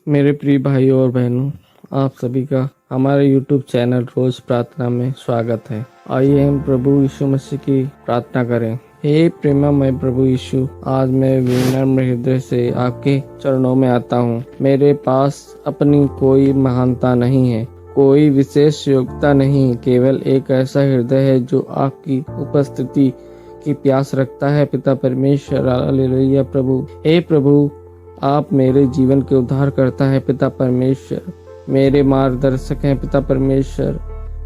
मेरे प्रिय भाइयों और बहनों, आप सभी का हमारे YouTube चैनल रोज प्रार्थना में स्वागत है। आइए हम प्रभु यीशु मसीह की प्रार्थना करें। हे प्रेममय प्रभु यीशु, आज मैं विनम्र हृदय से आपके चरणों में आता हूँ। मेरे पास अपनी कोई महानता नहीं है, कोई विशेष योग्यता नहीं, केवल एक ऐसा हृदय है जो आपकी उपस्थिति की प्यास रखता है। पिता परमेश्वर, हालेलुया प्रभु। हे प्रभु, आप मेरे जीवन के उद्धार करता है पिता परमेश्वर, मेरे मार्गदर्शक हैं पिता परमेश्वर,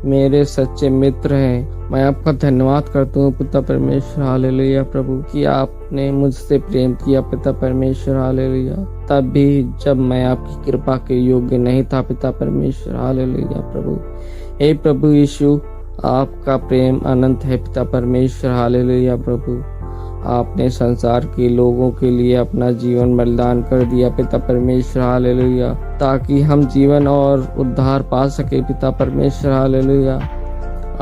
मेरे सच्चे मित्र हैं। मैं आपका धन्यवाद करता हूँ पिता परमेश्वर, हालेलुया प्रभु, कि आपने मुझसे प्रेम किया पिता परमेश्वर, हालेलुया। तब भी जब मैं आपकी कृपा के योग्य नहीं था पिता परमेश्वर, हालेलुया प्रभु। हे प्रभु यीशु, आपका प्रेम अनंत है पिता परमेश्वर, हालेलुया प्रभु। आपने संसार के लोगों के लिए अपना जीवन बलिदान कर दिया पिता परमेश्वर, हालेलुया, ताकि हम जीवन और उद्धार पा सके पिता परमेश्वर, हालेलुया।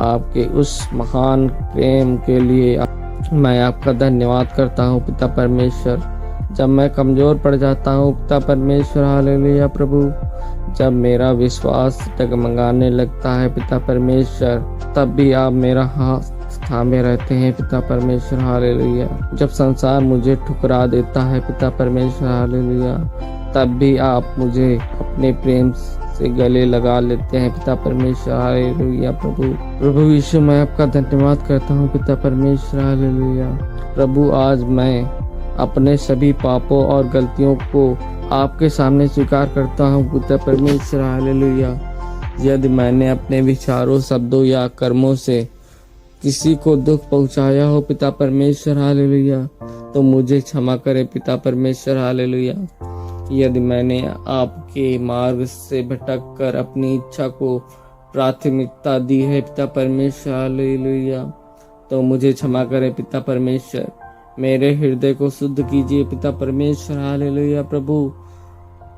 आपके उस महान प्रेम के लिए मैं आपका धन्यवाद करता हूँ पिता परमेश्वर। जब मैं कमजोर पड़ जाता हूँ पिता परमेश्वर, हालेलुया प्रभु, जब मेरा विश्वास डगमगाने लगता है पिता परमेश्वर, तब भी आप मेरा हाथ थामे रहते हैं पिता परमेश्वर, हालेलुया। जब संसार मुझे ठुकरा देता है पिता परमेश्वर, हालेलुया, तब भी आप मुझे अपने प्रेम से गले लगा लेते हैं पिता परमेश्वर, हालेलुया प्रभु। प्रभु यीशु, मैं आपका धन्यवाद करता हूँ पिता परमेश्वर, हालेलुया प्रभु। आज मैं अपने सभी पापों और गलतियों को आपके सामने स्वीकार करता हूँ पिता परमेश्वर, हालेलुया। यदि मैंने अपने विचारों, शब्दों या कर्मों से किसी को दुख पहुंचाया हो पिता परमेश्वर, हालेलुया, तो मुझे क्षमा करे पिता परमेश्वर, हालेलुया। यदि मैंने आपके मार्ग से भटक कर अपनी इच्छा को प्राथमिकता दी है पिता परमेश्वर, हालेलुया, तो मुझे क्षमा करे पिता परमेश्वर। मेरे हृदय को शुद्ध कीजिए पिता परमेश्वर, हालेलुया प्रभु।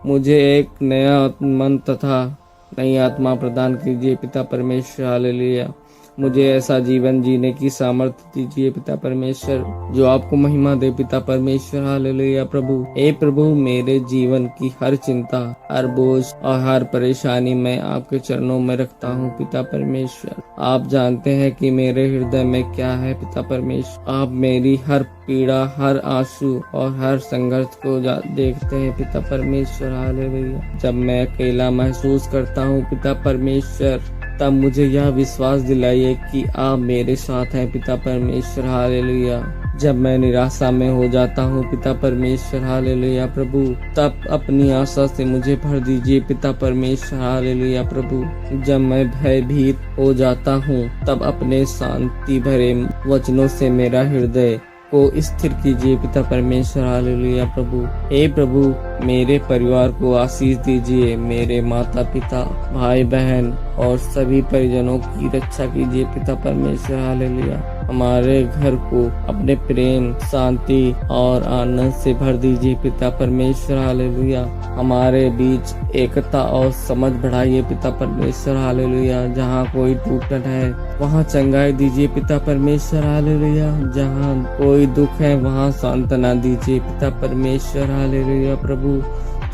मुझे एक नया मन तथा नई आत्मा प्रदान कीजिए पिता परमेश्वर, हालेलुया। मुझे ऐसा जीवन जीने की सामर्थ्य दीजिए पिता परमेश्वर, जो आपको महिमा दे पिता परमेश्वर, हालेलुया प्रभु। हे प्रभु, मेरे जीवन की हर चिंता, हर बोझ और हर परेशानी मैं आपके चरणों में रखता हूँ पिता परमेश्वर। आप जानते हैं कि मेरे हृदय में क्या है पिता परमेश्वर। आप मेरी हर पीड़ा, हर आंसू और हर संघर्ष को देखते हैं पिता परमेश्वर, हालेलुया। जब मैं अकेला महसूस करता हूँ पिता परमेश्वर, तब मुझे यह विश्वास दिलाइए कि आप मेरे साथ हैं पिता परमेश्वर, हालेलुया। जब मैं निराशा में हो जाता हूँ पिता परमेश्वर, हालेलुया प्रभु, तब अपनी आशा से मुझे भर दीजिए पिता परमेश्वर, हालेलुया प्रभु। जब मैं भयभीत हो जाता हूँ, तब अपने शांति भरे वचनों से मेरा हृदय को स्थिर कीजिए पिता परमेश्वर, हालेलुया प्रभु। हे प्रभु, मेरे परिवार को आशीष दीजिए, मेरे माता पिता, भाई बहन और सभी परिजनों की रक्षा कीजिए पिता परमेश्वर, हालेलुया। हमारे घर को अपने प्रेम, शांति और आनंद से भर दीजिए पिता परमेश्वर, हालेलुया। हमारे बीच एकता और समझ बढ़ाइए पिता परमेश्वर, हालेलुया। जहाँ कोई टूटन है वहाँ चंगाई दीजिए पिता परमेश्वर, हालेलुया। जहाँ कोई दुख है वहाँ सांत्वना दीजिए पिता परमेश्वर, हालेलुया प्रभु।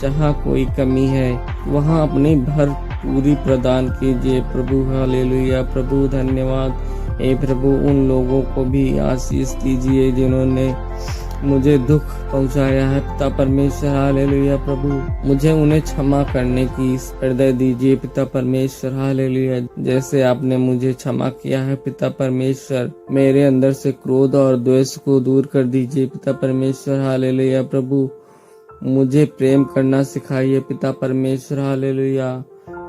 जहाँ कोई कमी है वहाँ अपनी पूरी प्रदान कीजिए प्रभु, हालेलुया प्रभु। धन्यवाद हे प्रभु, उन लोगों को भी आशीष दीजिए जिन्होंने मुझे दुख पहुंचाया है पिता परमेश्वर, हालेलुया प्रभु। मुझे उन्हें क्षमा करने की हृदय दीजिए पिता परमेश्वर, हालेलुया, जैसे आपने मुझे क्षमा किया है पिता परमेश्वर। मेरे अंदर से क्रोध और द्वेष को दूर कर दीजिए पिता परमेश्वर, हालेलुया प्रभु। मुझे प्रेम करना सिखाइए पिता परमेश्वर, हालेलुया।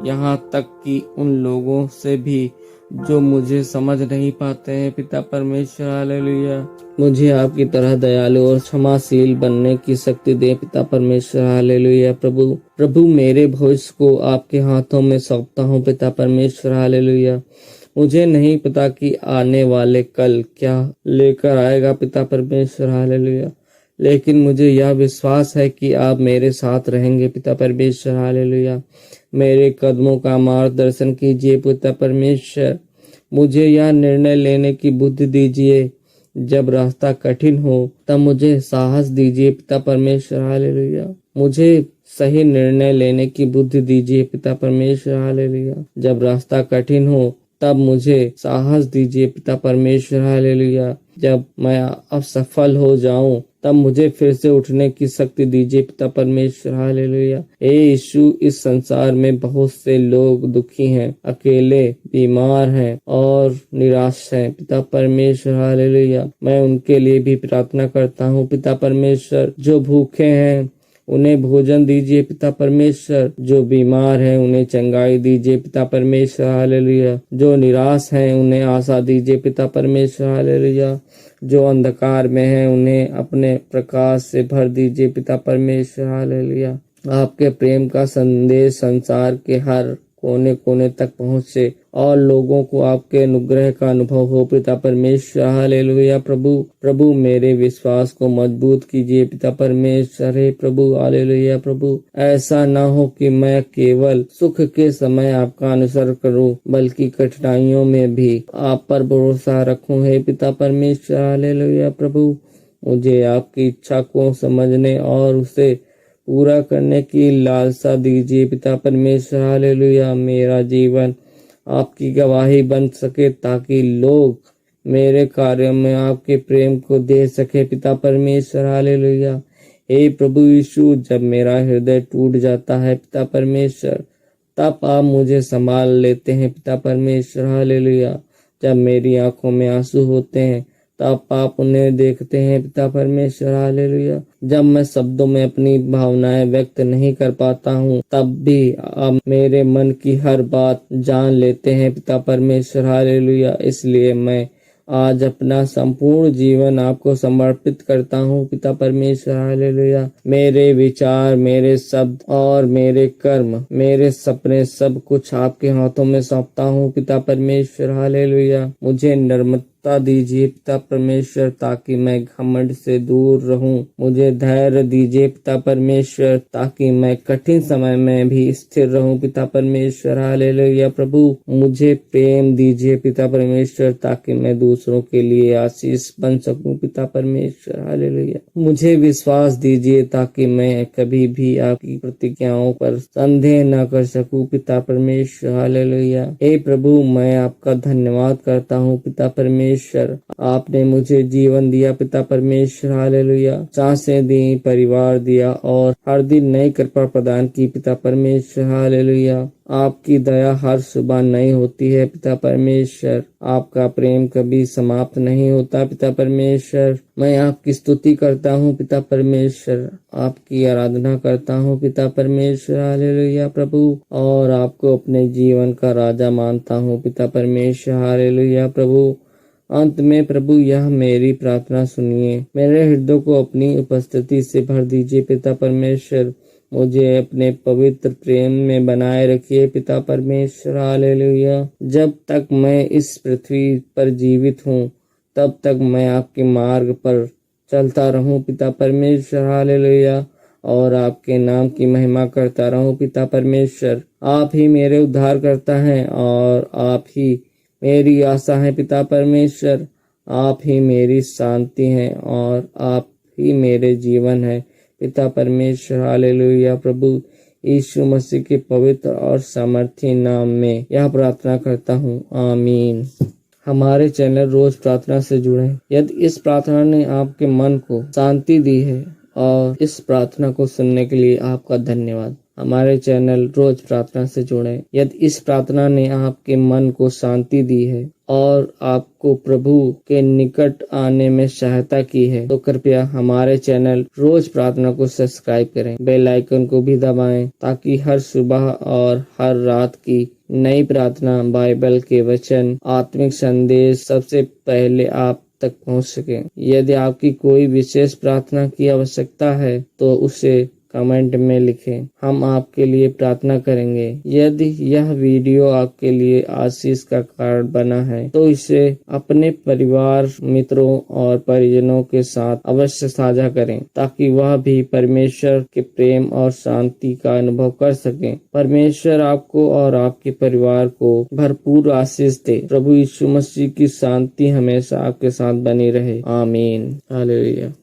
यहाँ तक कि उन लोगों से भी जो मुझे समझ नहीं पाते हैं पिता परमेश्वर, हालेलुया। मुझे आपकी तरह दयालु और क्षमाशील बनने की शक्ति दे पिता परमेश्वर, हालेलुया प्रभु। प्रभु, मेरे भविष्य को आपके हाथों में सौंपता हूँ पिता परमेश्वर, हालेलुया। मुझे नहीं पता कि आने वाले कल क्या लेकर आएगा पिता परमेश्वर, हालेलुया, लेकिन मुझे यह विश्वास है कि आप मेरे साथ रहेंगे पिता परमेश्वर, हालेलुया। मेरे कदमों का मार्गदर्शन कीजिए पिता परमेश्वर। मुझे यह निर्णय लेने की बुद्धि दीजिए जब रास्ता कठिन हो, तब मुझे साहस दीजिए पिता परमेश्वर, हालेलुया। मुझे सही निर्णय लेने की बुद्धि दीजिए पिता परमेश्वर। हालेलुया। जब रास्ता कठिन हो तब मुझे साहस दीजिए पिता परमेश्वर। हालेलुया। जब मैं असफल हो जाऊं तब मुझे फिर से उठने की शक्ति दीजिए पिता परमेश्वर। हालेलुया। हे यीशु, इस संसार में बहुत से लोग दुखी हैं, अकेले, बीमार हैं और निराश हैं पिता परमेश्वर। हालेलुया। मैं उनके लिए भी प्रार्थना करता हूँ पिता परमेश्वर। जो भूखे हैं उन्हें भोजन दीजिए पिता परमेश्वर। जो बीमार हैं उन्हें चंगाई दीजिए पिता परमेश्वर। हालेलुया। जो निराश हैं उन्हें आशा दीजिए पिता परमेश्वर। हालेलुया। जो अंधकार में हैं उन्हें अपने प्रकाश से भर दीजिए पिता परमेश्वर। हालेलुया। आपके प्रेम का संदेश संसार के हर कोने कोने तक पहुँचे और लोगों को आपके अनुग्रह का अनुभव हो पिता परमेश्वर। हालेलुया। प्रभु मेरे विश्वास को मजबूत कीजिए पिता परमेश्वर। हे प्रभु, हालेलुया। प्रभु, ऐसा ना हो कि मैं केवल सुख के समय आपका अनुसरण करूं, बल्कि कठिनाइयों में भी आप पर भरोसा रखूं। हे पिता परमेश्वर। हालेलुया। प्रभु, मुझे आपकी इच्छा को समझने और उसे पूरा करने की लालसा दीजिए पिता परमेश्वर। हालेलुया। मेरा जीवन आपकी गवाही बन सके ताकि लोग मेरे कार्यों में आपके प्रेम को दे सके पिता परमेश्वर। हालेलुया। हे प्रभु यीशु, जब मेरा हृदय टूट जाता है पिता परमेश्वर, तब आप मुझे संभाल लेते हैं पिता परमेश्वर। हालेलुया। जब मेरी आंखों में आंसू होते हैं तब आप उन्हें देखते हैं पिता परमेश्वर। हालेलुया। जब मैं शब्दों में अपनी भावनाएं व्यक्त नहीं कर पाता हूँ तब भी आप मेरे मन की हर बात जान लेते हैं पिता परमेश्वर। हालेलुया। इसलिए मैं आज अपना संपूर्ण जीवन आपको समर्पित करता हूँ पिता परमेश्वर। हालेलुया। मेरे विचार, मेरे शब्द और मेरे कर्म, मेरे सपने, सब कुछ आपके हाथों में सौंपता हूँ पिता परमेश्वर। हालेलुया। मुझे नम्रता दीजिए पिता परमेश्वर ताकि मैं घमंड से दूर रहूं। मुझे धैर्य दीजिए पिता परमेश्वर ताकि मैं कठिन समय में भी स्थिर रहूं पिता परमेश्वर। हालेलुया। प्रभु, मुझे प्रेम दीजिए पिता परमेश्वर ताकि मैं दूसरों के लिए आशीष बन सकूं पिता परमेश्वर। हालेलुया। मुझे विश्वास दीजिए ताकि मैं कभी भी आपकी प्रतिज्ञाओं पर संदेह न कर सकूं पिता परमेश्वर। हालेलुया। हे प्रभु, मैं आपका धन्यवाद करता हूँ पिता परमेश्वर। आपने मुझे जीवन दिया पिता परमेश्वर। हालेलुया। सांसें दी, परिवार दिया और हर दिन नई कृपा प्रदान की पिता परमेश्वर। हालेलुया। आपकी दया हर सुबह नई होती है पिता परमेश्वर। आपका प्रेम कभी समाप्त नहीं होता पिता परमेश्वर। मैं आपकी स्तुति करता हूँ पिता परमेश्वर, आपकी आराधना करता हूँ पिता परमेश्वर। हालेलुया प्रभु, और आपको अपने जीवन का राजा मानता हूँ पिता परमेश्वर। हालेलुया प्रभु। अंत में प्रभु यह मेरी प्रार्थना सुनिए, मेरे हृदय को अपनी उपस्थिति से भर दीजिए पिता परमेश्वर। मुझे अपने पवित्र प्रेम में बनाए रखिए पिता परमेश्वर। हालेलुया। जब तक मैं इस पृथ्वी पर जीवित हूँ तब तक मैं आपके मार्ग पर चलता रहूं पिता परमेश्वर। हालेलुया। और आपके नाम की महिमा करता रहूं पिता परमेश्वर। आप ही मेरे उद्धार करता है और आप ही मेरी आशा है पिता परमेश्वर। आप ही मेरी शांति है और आप ही मेरे जीवन है पिता परमेश्वर। हालेलुया प्रभु, यीशु मसीह के पवित्र और सामर्थी नाम में यह प्रार्थना करता हूँ, आमीन। हमारे चैनल रोज प्रार्थना से जुड़े। यदि इस प्रार्थना ने आपके मन को शांति दी है और इस प्रार्थना को सुनने के लिए आपका धन्यवाद। हमारे चैनल रोज प्रार्थना से जुड़े। यदि इस प्रार्थना ने आपके मन को शांति दी है और आपको प्रभु के निकट आने में सहायता की है तो कृपया हमारे चैनल रोज प्रार्थना को सब्सक्राइब करें, बेल आइकन को भी दबाएं ताकि हर सुबह और हर रात की नई प्रार्थना, बाइबल के वचन, आत्मिक संदेश सबसे पहले आप तक पहुंच सके। यदि आपकी कोई विशेष प्रार्थना की आवश्यकता है तो उसे कमेंट में लिखें, हम आपके लिए प्रार्थना करेंगे। यदि यह वीडियो आपके लिए आशीष का कारण बना है तो इसे अपने परिवार, मित्रों और परिजनों के साथ अवश्य साझा करें ताकि वह भी परमेश्वर के प्रेम और शांति का अनुभव कर सकें। परमेश्वर आपको और आपके परिवार को भरपूर आशीष दे। प्रभु यीशु मसीह की शांति हमेशा आपके साथ बनी रहे, आमीन। हालेलुया।